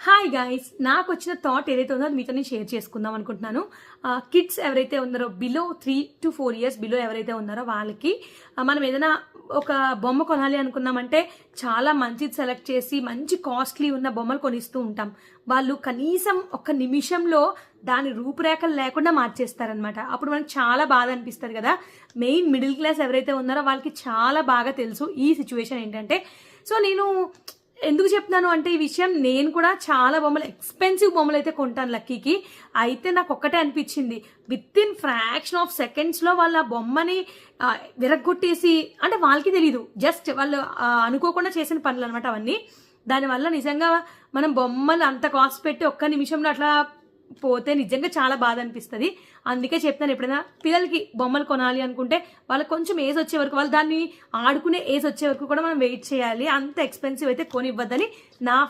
Hi guys, నాకు వచ్చిన thought ఏదైతే ఉందో అది మీతో నేను షేర్ చేసుకుందాం అనుకుంటున్నాను. కిడ్స్ ఎవరైతే ఉన్నారో బిలో 3 to 4 years బిలో ఎవరైతే ఉన్నారో వాళ్ళకి మనం ఏదైనా ఒక బొమ్మ కొనాలి అనుకున్నామంటే చాలా మంచిది సెలెక్ట్ చేసి మంచి కాస్ట్లీ ఉన్న బొమ్మలు కొనిస్తూ ఉంటాం. వాళ్ళు కనీసం ఒక నిమిషంలో దాని రూపురేఖలు లేకుండా మార్చేస్తారనమాట. అప్పుడు మనకు చాలా బాధ అనిపిస్తుంది కదా. మెయిన్ మిడిల్ క్లాస్ ఎవరైతే ఉన్నారో వాళ్ళకి చాలా బాగా తెలుసు ఈ సిచ్యువేషన్ ఏంటంటే. సో నేను ఎందుకు చెప్తున్నాను అంటే ఈ విషయం, నేను కూడా చాలా బొమ్మలు ఎక్స్పెన్సివ్ బొమ్మలు అయితే కొంటాను లక్కీకి. అయితే నాకు ఒక్కటే అనిపించింది, విత్ ఇన్ ఫ్రాక్షన్ ఆఫ్ సెకండ్స్లో వాళ్ళ బొమ్మని విరగ్గొట్టేసి, అంటే వాళ్ళకి తెలీదు, జస్ట్ వాళ్ళు అనుకోకుండా చేసిన పనులు అనమాట అవన్నీ. దానివల్ల నిజంగా మనం బొమ్మలు అంత కాస్ట్ పెట్టి ఒక్క నిమిషంలో అట్లా పోతే నిజంగా చాలా బాధ అనిపిస్తుంది. అందుకే చెప్తాను, ఎప్పుడైనా పిల్లలకి బొమ్మలు కొనాలి అనుకుంటే వాళ్ళకి కొంచెం ఏజ్ వచ్చే వరకు, వాళ్ళు దాన్ని ఆడుకునే ఏజ్ వచ్చే వరకు కూడా మనం వెయిట్ చేయాలి. అంత ఎక్స్పెన్సివ్ అయితే కొనివ్వద్దని నా